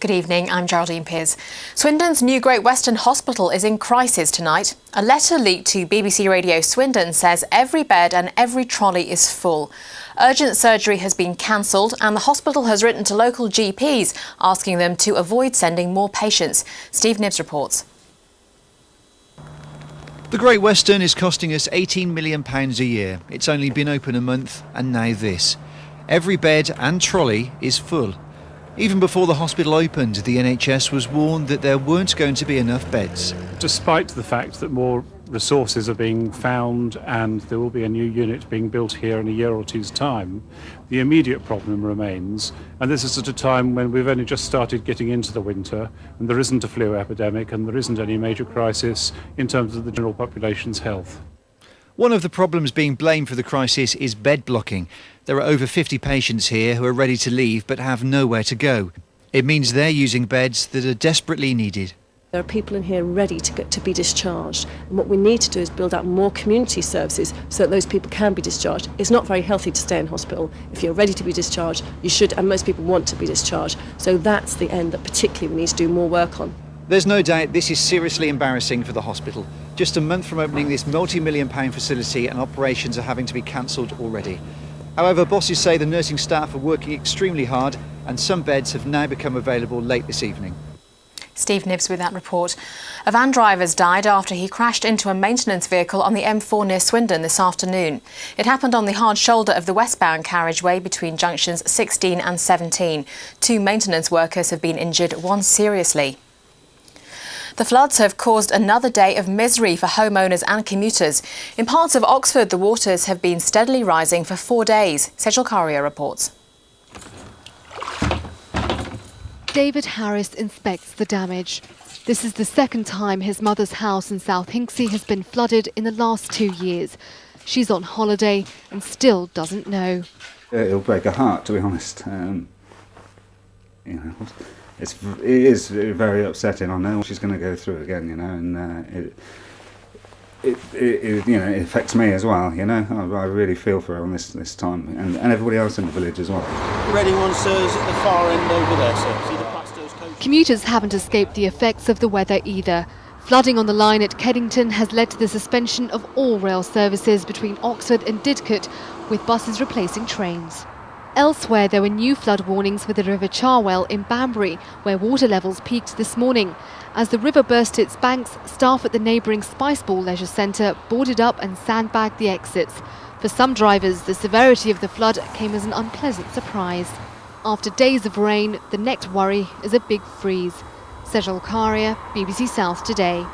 Good evening, I'm Geraldine. Swindon's new Great Western Hospital is in crisis tonight. A letter leaked to BBC Radio Swindon says every bed and every trolley is full. Urgent surgery has been cancelled and the hospital has written to local GPs asking them to avoid sending more patients. Steve Nibbs reports. The Great Western is costing us £18 million a year. It's only been open a month and now this. Every bed and trolley is full. Even before the hospital opened, the NHS was warned that there weren't going to be enough beds. Despite the fact that more resources are being found and there will be a new unit being built here in a year or two's time, the immediate problem remains, and this is at a time when we've only just started getting into the winter and there isn't a flu epidemic and there isn't any major crisis in terms of the general population's health. One of the problems being blamed for the crisis is bed blocking. There are over 50 patients here who are ready to leave but have nowhere to go. It means they're using beds that are desperately needed. There are people in here ready to be discharged, and what we need to do is build out more community services so that those people can be discharged. It's not very healthy to stay in hospital. If you're ready to be discharged, you should, and most people want to be discharged. So that's the end that particularly we need to do more work on. There's no doubt this is seriously embarrassing for the hospital. Just a month from opening this multi-million-pound facility and operations are having to be cancelled already. However, bosses say the nursing staff are working extremely hard and some beds have now become available late this evening. Steve Nibbs with that report. A van driver has died after he crashed into a maintenance vehicle on the M4 near Swindon this afternoon. It happened on the hard shoulder of the westbound carriageway between junctions 16 and 17. 2 maintenance workers have been injured, one seriously. The floods have caused another day of misery for homeowners and commuters. In parts of Oxford, the waters have been steadily rising for 4 days. Sejal Karia reports. David Harris inspects the damage. This is the second time his mother's house in South Hinksey has been flooded in the last 2 years. She's on holiday and still doesn't know. It'll break her heart, to be honest. It is very upsetting. I know she's going to go through it again, and it affects me as well. I really feel for her on this time, and everybody else in the village as well. Reading one, sirs, at the far end over there, sir. See the Plasto's coach? Commuters haven't escaped the effects of the weather either. Flooding on the line at Keddington has led to the suspension of all rail services between Oxford and Didcot, with buses replacing trains. Elsewhere, there were new flood warnings for the River Cherwell in Banbury, where water levels peaked this morning. As the river burst its banks, staff at the neighbouring Spiceball Leisure Centre boarded up and sandbagged the exits. For some drivers, the severity of the flood came as an unpleasant surprise. After days of rain, the next worry is a big freeze. Sejal Karia, BBC South Today.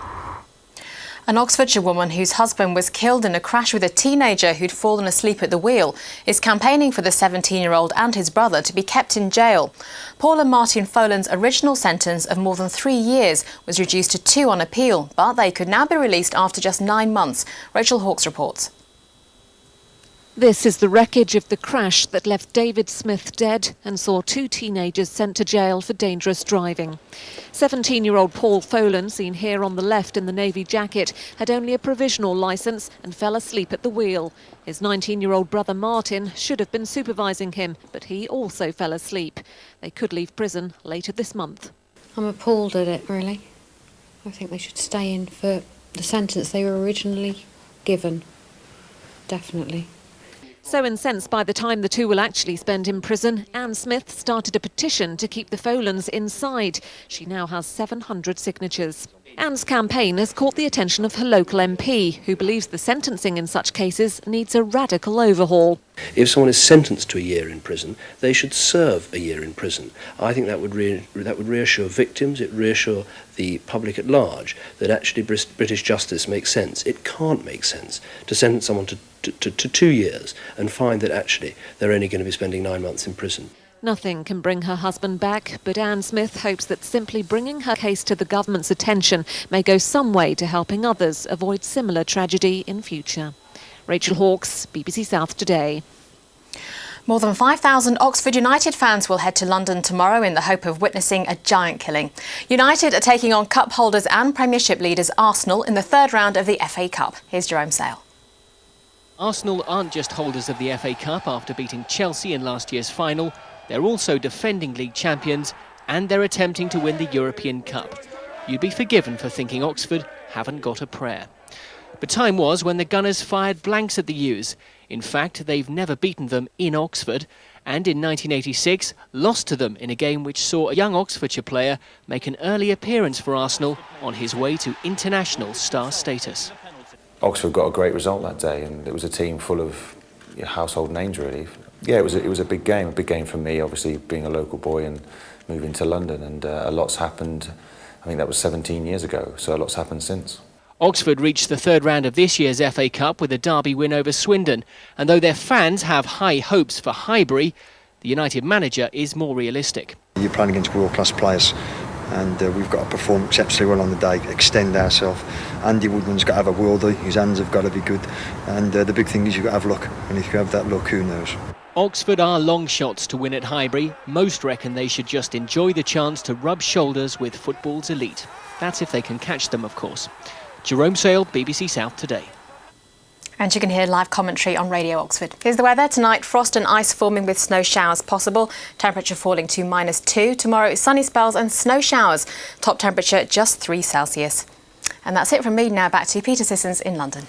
An Oxfordshire woman whose husband was killed in a crash with a teenager who'd fallen asleep at the wheel is campaigning for the 17-year-old and his brother to be kept in jail. Paul and Martin Folan's original sentence of more than 3 years was reduced to 2 on appeal, but they could now be released after just 9 months. Rachel Hawkes reports. This is the wreckage of the crash that left David Smith dead and saw 2 teenagers sent to jail for dangerous driving. 17-year-old Paul Folan, seen here on the left in the navy jacket, had only a provisional licence and fell asleep at the wheel. His 19-year-old brother Martin should have been supervising him, but he also fell asleep. They could leave prison later this month. I'm appalled at it, really. I think they should stay in for the sentence they were originally given. Definitely. So incensed by the time the 2 will actually spend in prison, Anne Smith started a petition to keep the Folans inside. She now has 700 signatures. Anne's campaign has caught the attention of her local MP, who believes the sentencing in such cases needs a radical overhaul. If someone is sentenced to a year in prison, they should serve a year in prison. I think that would reassure victims, it reassure the public at large that actually British justice makes sense. It can't make sense to sentence someone to 2 years and find that actually they're only going to be spending 9 months in prison. Nothing can bring her husband back, but Anne Smith hopes that simply bringing her case to the government's attention may go some way to helping others avoid similar tragedy in future. Rachel Hawkes, BBC South Today. More than 5,000 Oxford United fans will head to London tomorrow in the hope of witnessing a giant killing. United are taking on cup holders and Premiership leaders Arsenal in the 3rd round of the FA Cup. Here's Jerome Sale. Arsenal aren't just holders of the FA Cup after beating Chelsea in last year's final. They're also defending league champions and they're attempting to win the European Cup. You'd be forgiven for thinking Oxford haven't got a prayer. But time was when the Gunners fired blanks at the U's. In fact, they've never beaten them in Oxford, and in 1986 lost to them in a game which saw a young Oxfordshire player make an early appearance for Arsenal on his way to international star status. Oxford got a great result that day, and it was a team full of household names, really. Yeah, it was a big game for me, obviously being a local boy and moving to London, and a lot's happened. I think that was 17 years ago, so a lot's happened since. Oxford reached the third round of this year's FA Cup with a derby win over Swindon, and though their fans have high hopes for Highbury, the United manager is more realistic. You're playing against world-class players, and we've got to perform exceptionally well on the day, extend ourselves. Andy Woodman's got to have a worldie, his hands have got to be good, and the big thing is you've got to have luck, and if you have that luck, who knows. Oxford are long shots to win at Highbury. Most reckon they should just enjoy the chance to rub shoulders with football's elite. That's if they can catch them, of course. Jerome Sale, BBC South Today. And you can hear live commentary on Radio Oxford. Here's the weather. Tonight, frost and ice forming with snow showers possible. Temperature falling to -2. Tomorrow, sunny spells and snow showers. Top temperature just 3 Celsius. And that's it from me. Now back to Peter Sissons in London.